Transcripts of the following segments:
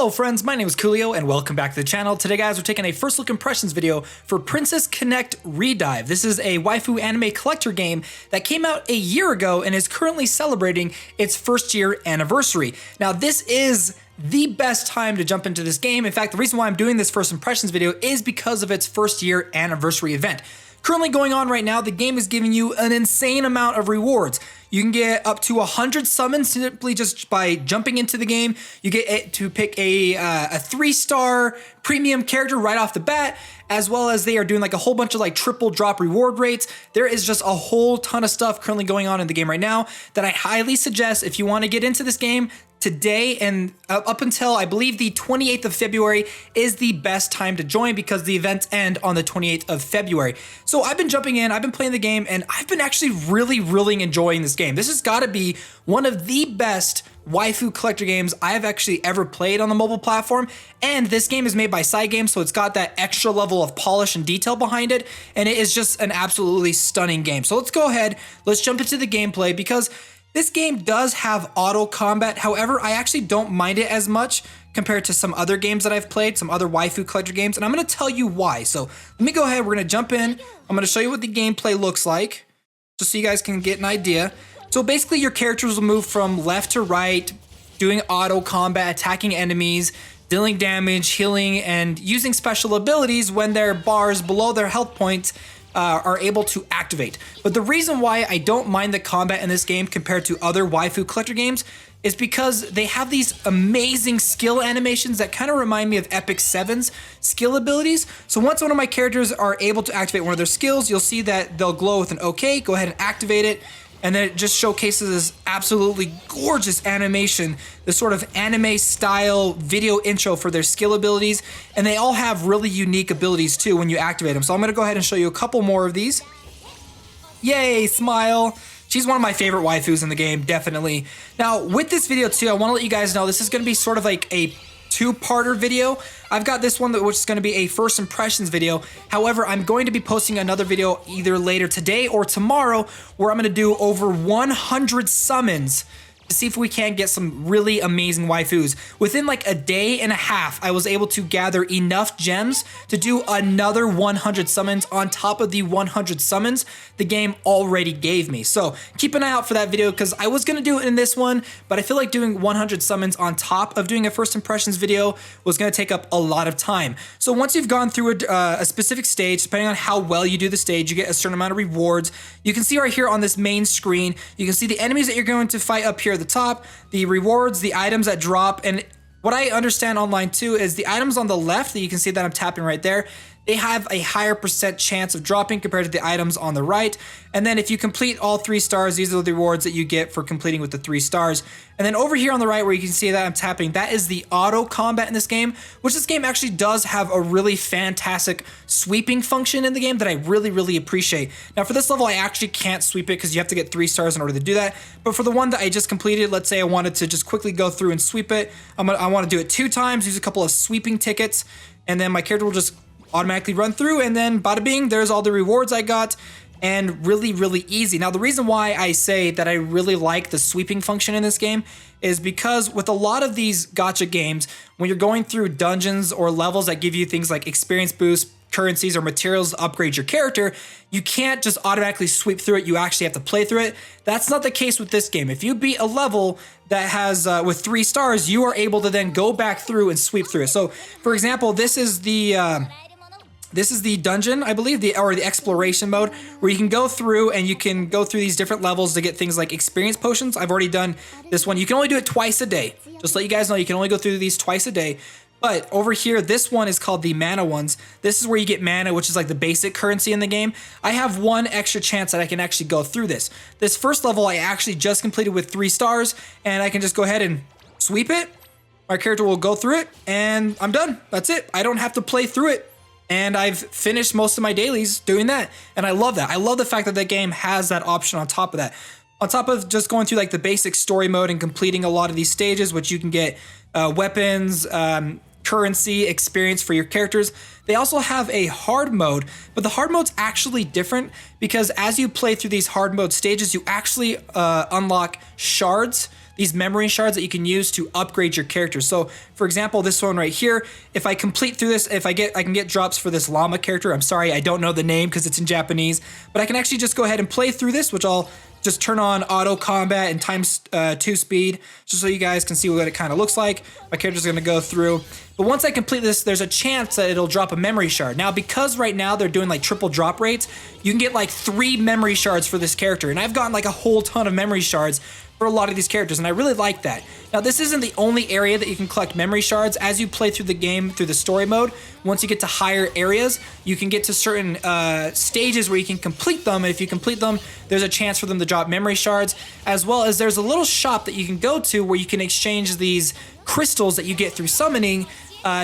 Hello friends, my name is Koolio and welcome back to the channel. Today guys, we're taking a first look impressions video for Princess Connect Redive. This is a waifu anime collector game that came out a year ago and is currently celebrating its first year anniversary. Now this is the best time to jump into this game. In fact, the reason why I'm doing this first impressions video is because of its first year anniversary event. Currently going on right now, the game is giving you an insane amount of rewards. You can get up to 100 summons simply just by jumping into the game. You get to pick a 3-star premium character right off the bat, as well as they are doing like a whole bunch of like triple drop reward rates. There is just a whole ton of stuff currently going on in the game right now that I highly suggest if you want to get into this game. Today and up until I believe the 28th of February is the best time to join because the events end on the 28th of February. So I've been jumping in, I've been playing the game, and I've been actually really enjoying this game. This has got to be one of the best waifu collector games I have actually ever played on the mobile platform. And this game is made by Side Games, so it's got that extra level of polish and detail behind it. And it is just an absolutely stunning game. So let's go ahead, let's jump into the gameplay because this game does have auto combat. However, I actually don't mind it as much compared to some other games that I've played, some other waifu collector games, and I'm gonna tell you why. So let me go ahead, we're gonna jump in. I'm gonna show you what the gameplay looks like, just so you guys can get an idea. So basically your characters will move from left to right, doing auto combat, attacking enemies, dealing damage, healing, and using special abilities when their bars below their health points are able to activate. But the reason why I don't mind the combat in this game compared to other waifu collector games is because they have these amazing skill animations that kind of remind me of Epic 7's skill abilities. So once one of my characters are able to activate one of their skills, you'll see that they'll glow with an OK. Go ahead and activate it. And then it just showcases this absolutely gorgeous animation, this sort of anime style video intro for their skill abilities. And they all have really unique abilities too when you activate them. So I'm gonna go ahead and show you a couple more of these. Yay, Smile. She's one of my favorite waifus in the game, definitely. Now with this video too, I wanna let you guys know this is gonna be sort of like a two-parter video. I've got this one which is going to be a first impressions video. However, I'm going to be posting another video either later today or tomorrow where I'm going to do over 100 summons to see if we can get some really amazing waifus. Within like a day and a half, I was able to gather enough gems to do another 100 summons on top of the 100 summons the game already gave me. So keep an eye out for that video because I was gonna do it in this one, but I feel like doing 100 summons on top of doing a first impressions video was gonna take up a lot of time. So once you've gone through a specific stage, depending on how well you do the stage, you get a certain amount of rewards. You can see right here on this main screen, you can see the enemies that you're going to fight up here at the top, the rewards, the items that drop, and what I understand online too is the items on the left that you can see that I'm tapping right there, they have a higher % chance of dropping compared to the items on the right. And then if you complete all 3 stars, these are the rewards that you get for completing with the 3 stars. And then over here on the right where you can see that I'm tapping, that is the auto combat in this game, which this game actually does have a really fantastic sweeping function in the game that I really appreciate. Now for this level, I actually can't sweep it because you have to get 3 stars in order to do that. But for the one that I just completed, let's say I wanted to just quickly go through and sweep it. I want to do it 2 times, use a couple of sweeping tickets, and then my character will just automatically run through, and then bada bing, there's all the rewards I got, and really easy. Now the reason why I say that I really like the sweeping function in this game is because with a lot of these gacha games, when you're going through dungeons or levels that give you things like experience boost, currencies, or materials to upgrade your character, you can't just automatically sweep through it. You actually have to play through it. That's not the case with this game. If you beat a level that has with 3 stars, you are able to then go back through and sweep through it. So for example, this is the dungeon, I believe, or the exploration mode, where you can go through and you can go through these different levels to get things like experience potions. I've already done this one. You can only do it twice a day. Just to let you guys know, you can only go through these twice a day. But over here, this one is called the mana ones. This is where you get mana, which is like the basic currency in the game. I have 1 extra chance that I can actually go through this. This first level I actually just completed with 3 stars, and I can just go ahead and sweep it. My character will go through it, and I'm done. That's it. I don't have to play through it. And I've finished most of my dailies doing that. And I love that. I love the fact that the game has that option on top of that. On top of just going through like the basic story mode and completing a lot of these stages, which you can get weapons, currency, experience for your characters. They also have a hard mode, but the hard mode's actually different because as you play through these hard mode stages, you actually unlock shards. these memory shards that you can use to upgrade your characters. So for example, this one right here, if I complete through this, I can get drops for this llama character. I'm sorry, I don't know the name because it's in Japanese, but I can actually just go ahead and play through this, which I'll just turn on auto combat and ×2 speed, just so you guys can see what it kind of looks like. My character's gonna go through. But once I complete this, there's a chance that it'll drop a memory shard. Now, because right now they're doing like triple drop rates, you can get like 3 memory shards for this character. And I've gotten like a whole ton of memory shards for a lot of these characters, and I really like that. Now, this isn't the only area that you can collect memory shards. As you play through the game, through the story mode, once you get to higher areas, you can get to certain stages where you can complete them, and if you complete them, there's a chance for them to drop memory shards, as well as there's a little shop that you can go to where you can exchange these crystals that you get through summoning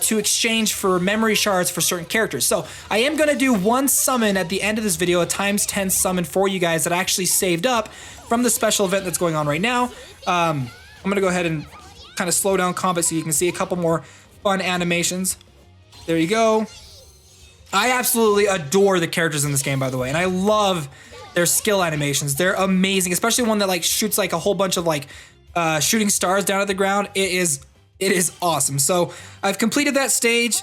to exchange for memory shards for certain characters. So I am going to do one summon at the end of this video, a ×10 summon for you guys that I actually saved up from the special event that's going on right now. I'm going to go ahead and kind of slow down combat so you can see a couple more fun animations. There you go. I absolutely adore the characters in this game, by the way, and I love their skill animations. They're amazing, especially one that like shoots like a whole bunch of like shooting stars down at the ground. It is awesome. So I've completed that stage.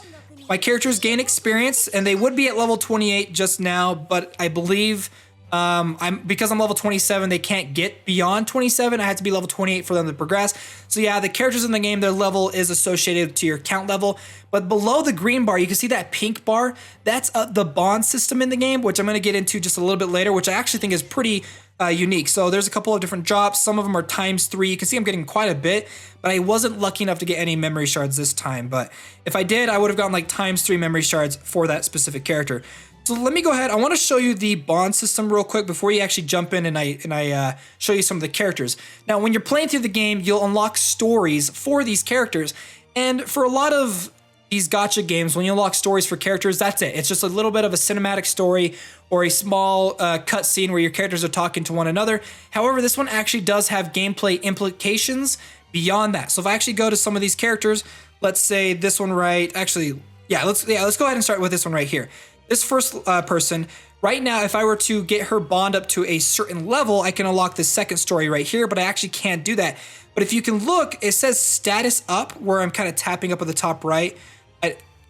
My characters gain experience, and they would be at level 28 just now, but I believe because I'm level 27, they can't get beyond 27. I had to be level 28 for them to progress. So yeah, the characters in the game, their level is associated to your count level. But below the green bar, you can see that pink bar. That's the bond system in the game, which I'm going to get into just a little bit later, which I actually think is pretty unique. So there's a couple of different drops. Some of them are ×3. You can see I'm getting quite a bit, but I wasn't lucky enough to get any memory shards this time. But if I did, I would have gotten like ×3 memory shards for that specific character. So let me go ahead. I want to show you the bond system real quick before you actually jump in and I show you some of the characters. Now, when you're playing through the game, you'll unlock stories for these characters. And for a lot of these gacha games, when you unlock stories for characters, that's it. It's just a little bit of a cinematic story or a small cutscene where your characters are talking to one another. However, this one actually does have gameplay implications beyond that. So if I actually go to some of these characters, let's say this one right, actually, let's go ahead and start with this one right here. This first person, right now, if I were to get her bond up to a certain level, I can unlock the second story right here, but I actually can't do that. But if you can look, it says status up, where I'm kind of tapping up at the top right.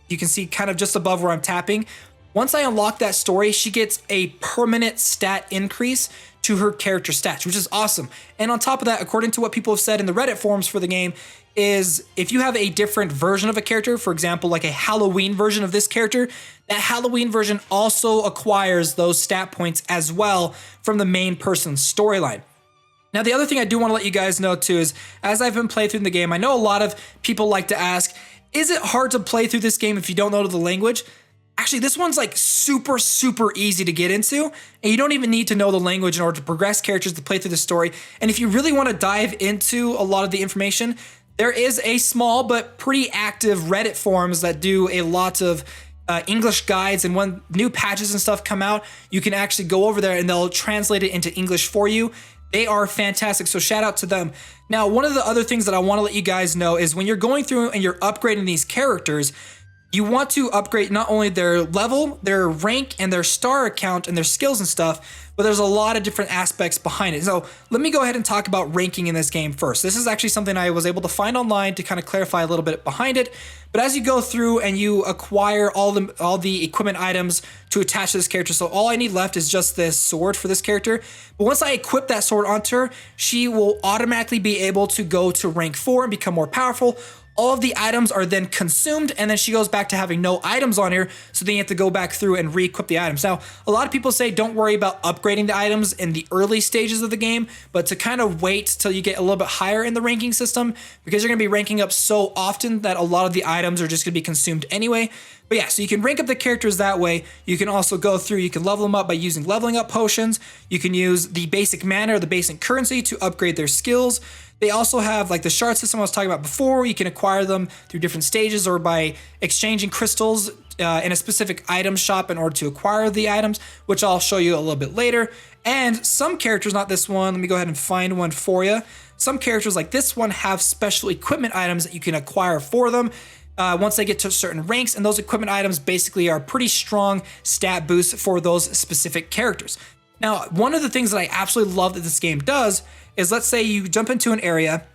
You can see kind of just above where I'm tapping. Once I unlock that story, she gets a permanent stat increase to her character stats, which is awesome. And on top of that, according to what people have said in the Reddit forums for the game, is if you have a different version of a character, for example, like a Halloween version of this character, that Halloween version also acquires those stat points as well from the main person's storyline. Now, the other thing I do want to let you guys know too is, as I've been playing through the game, I know a lot of people like to ask, is it hard to play through this game if you don't know the language? Actually, this one's like super easy to get into, and you don't even need to know the language in order to progress characters to play through the story. And if you really want to dive into a lot of the information, there is a small but pretty active Reddit forums that do a lot of English guides, and when new patches and stuff come out, you can actually go over there and they'll translate it into English for you. They are fantastic, so shout out to them. Now, one of the other things that I want to let you guys know is when you're going through and you're upgrading these characters, you want to upgrade not only their level, their rank, and their star account and their skills and stuff, but there's a lot of different aspects behind it. So let me go ahead and talk about ranking in this game first. This is actually something I was able to find online to kind of clarify a little bit behind it. But as you go through and you acquire all the equipment items to attach to this character, so all I need left is just this sword for this character. But once I equip that sword onto her, she will automatically be able to go to rank 4 and become more powerful. All of the items are then consumed, and then she goes back to having no items on her, so then you have to go back through and re-equip the items. Now, a lot of people say don't worry about upgrading the items in the early stages of the game, but to kind of wait till you get a little bit higher in the ranking system, because you're going to be ranking up so often that a lot of the items are just going to be consumed anyway. But yeah, so you can rank up the characters that way. You can also go through, you can level them up by using leveling up potions. You can use the basic mana or the basic currency to upgrade their skills. They also have like the shard system I was talking about before. You can acquire them through different stages or by exchanging crystals in a specific item shop in order to acquire the items, which I'll show you a little bit later. And some characters, not this one, let me go ahead and find one for you. Some characters like this one have special equipment items that you can acquire for them once they get to certain ranks, and those equipment items basically are pretty strong stat boosts for those specific characters. Now, one of the things that I absolutely love that this game does is, let's say you jump into an area,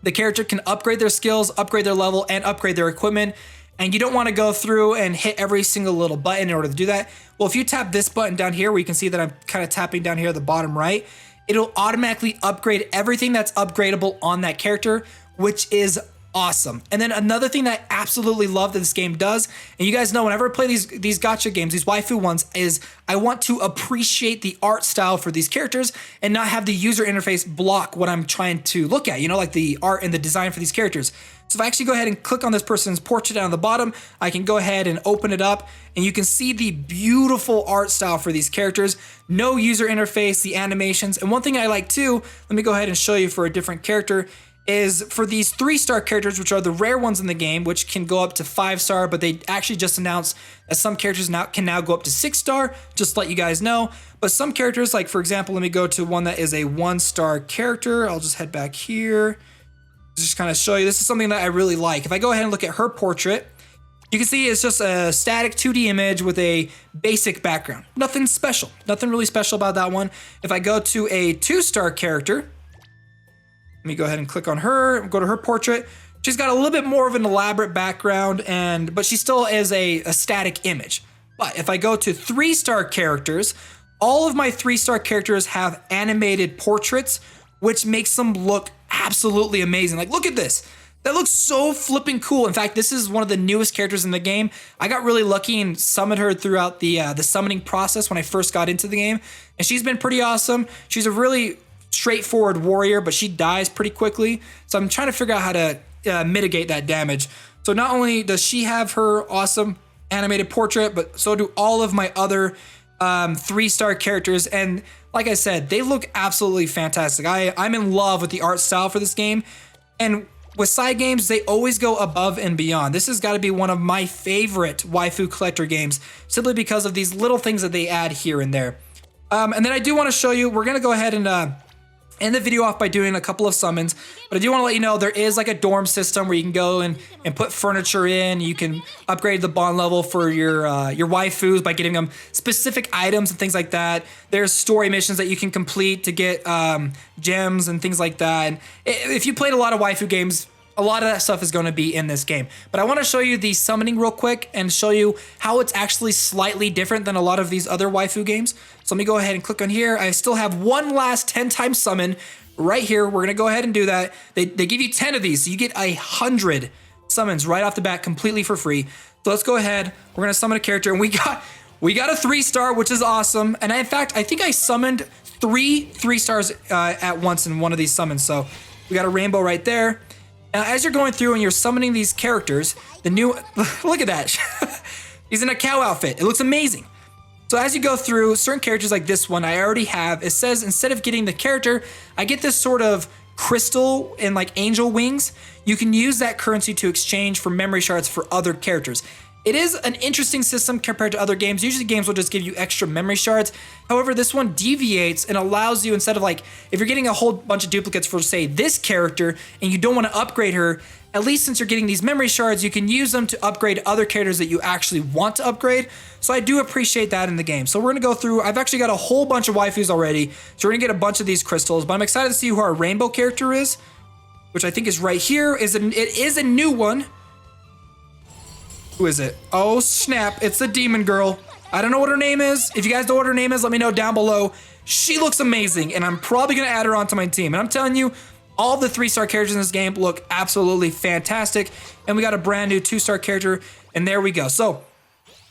the character can upgrade their skills, upgrade their level, and upgrade their equipment, and you don't want to go through and hit every single little button in order to do that. Well, if you tap this button down here, where you can see that I'm kind of tapping down here at the bottom right, it'll automatically upgrade everything that's upgradable on that character, which is awesome. And then another thing that I absolutely love that this game does, and you guys know whenever I play these gacha games, these waifu ones, is I want to appreciate the art style for these characters and not have the user interface block what I'm trying to look at, you know, like the art and the design for these characters. So if I actually go ahead and click on this person's portrait down at the bottom, I can go ahead and open it up and you can see the beautiful art style for these characters, no user interface, the animations. And one thing I like too, let me go ahead and show you for a different character, is for these 3-star characters, which are the rare ones in the game, which can go up to 5-star, but they actually just announced that some characters can now go up to 6-star, just to let you guys know. But some characters, like for example, let me go to one that is a 1-star character. I'll just head back here. Just kind of show you, this is something that I really like. If I go ahead and look at her portrait, you can see it's just a static 2D image with a basic background. Nothing special, nothing really special about that one. If I go to a 2-star character, let me go ahead and click on her, go to her portrait. She's got a little bit more of an elaborate background, but she still is a static image. But if I go to 3-star characters, all of my 3-star characters have animated portraits, which makes them look absolutely amazing. Like, look at this. That looks so flipping cool. In fact, this is one of the newest characters in the game. I got really lucky and summoned her throughout the summoning process when I first got into the game, and she's been pretty awesome. She's a really straightforward warrior, but she dies pretty quickly. So I'm trying to figure out how to mitigate that damage. So not only does she have her awesome animated portrait, but so do all of my other 3-star characters. And like I said, they look absolutely fantastic. I'm in love with the art style for this game. And with side games, they always go above and beyond. This has got to be one of my favorite waifu collector games, simply because of these little things that they add here and there. And then I do want to show you, we're going to go ahead and end the video off by doing a couple of summons, but I do want to let you know there is like a dorm system where you can go and put furniture in. You can upgrade the bond level for your waifus by getting them specific items and things like that. There's story missions that you can complete to get gems and things like that. And if you played a lot of waifu games, a lot of that stuff is going to be in this game. But I want to show you the summoning real quick and show you how it's actually slightly different than a lot of these other waifu games. So let me go ahead and click on here. I still have one last 10-time summon right here. We're going to go ahead and do that. They give you 10 of these, so you get 100 summons right off the bat completely for free. So let's go ahead. We're going to summon a character, and we got a 3-star, which is awesome. And in fact, I think I summoned 3 stars at once in one of these summons. So we got a rainbow right there. Now, as you're going through and you're summoning these characters, the new, look at that. He's in a cow outfit. It looks amazing. So as you go through certain characters like this one, I already have, it says instead of getting the character, I get this sort of crystal and like angel wings. You can use that currency to exchange for memory shards for other characters. It is an interesting system compared to other games. Usually games will just give you extra memory shards. However, this one deviates and allows you, instead of like, if you're getting a whole bunch of duplicates for say this character and you don't want to upgrade her, at least since you're getting these memory shards, you can use them to upgrade other characters that you actually want to upgrade. So I do appreciate that in the game. So we're gonna go through, I've actually got a whole bunch of waifus already. So we're gonna get a bunch of these crystals, but I'm excited to see who our rainbow character is, which I think is right here. It is a new one. Who is it? Oh snap, it's the demon girl. I don't know what her name is. If you guys know what her name is, let me know down below. She looks amazing, and I'm probably gonna add her onto my team. And I'm telling you, all the 3-star characters in this game look absolutely fantastic. And we got a brand new 2-star character, and there we go. So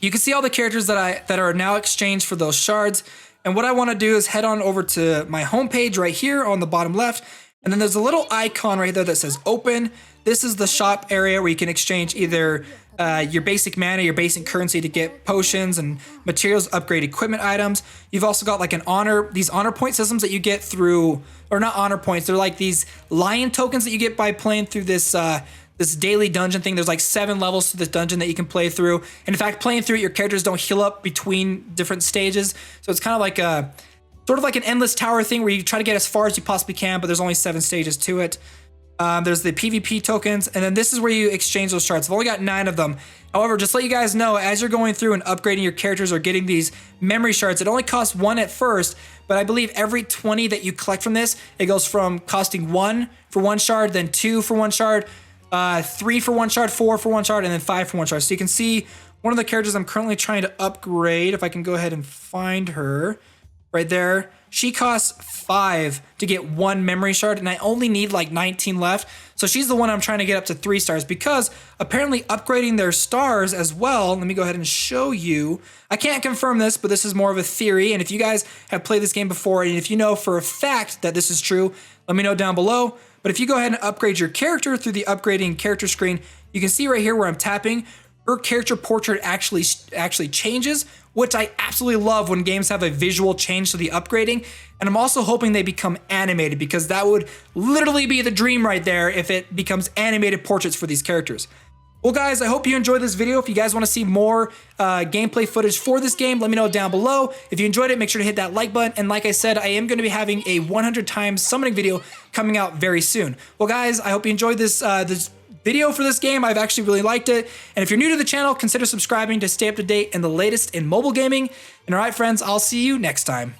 you can see all the characters that are now exchanged for those shards. And what I wanna do is head on over to my homepage right here on the bottom left. And then there's a little icon right there that says open. This is the shop area where you can exchange either your basic mana, your basic currency to get potions and materials, upgrade equipment items. You've also got like these honor point systems that you get through, or not honor points, they're like these lion tokens that you get by playing through this this daily dungeon thing. There's like 7 levels to this dungeon that you can play through. And in fact, playing through it, your characters don't heal up between different stages. So it's kind of like sort of like an endless tower thing where you try to get as far as you possibly can, but there's only 7 stages to it. There's the PvP tokens, and then this is where you exchange those shards. I've only got 9 of them. However, just to let you guys know, as you're going through and upgrading your characters or getting these memory shards, it only costs 1 at first, but I believe every 20 that you collect from this, it goes from costing 1 for 1 shard, then 2 for 1 shard, 3 for 1 shard, 4 for 1 shard, and then 5 for 1 shard. So you can see one of the characters I'm currently trying to upgrade, if I can go ahead and find her, right there. She costs 5 to get 1 memory shard, and I only need like 19 left. So she's the one I'm trying to get up to 3 stars, because apparently upgrading their stars as well. Let me go ahead and show you. I can't confirm this, but this is more of a theory. And if you guys have played this game before, and if you know for a fact that this is true, let me know down below. But if you go ahead and upgrade your character through the upgrading character screen, you can see right here where I'm tapping, her character portrait actually changes, which I absolutely love when games have a visual change to the upgrading. And I'm also hoping they become animated, because that would literally be the dream right there if it becomes animated portraits for these characters. Well guys, I hope you enjoyed this video. If you guys want to see more gameplay footage for this game, let me know down below. If you enjoyed it, make sure to hit that like button. And like I said, I am going to be having a 100 times summoning video coming out very soon. Well guys, I hope you enjoyed this video for this game. I've actually really liked it. And if you're new to the channel, consider subscribing to stay up to date in the latest in mobile gaming. And all right, friends, I'll see you next time.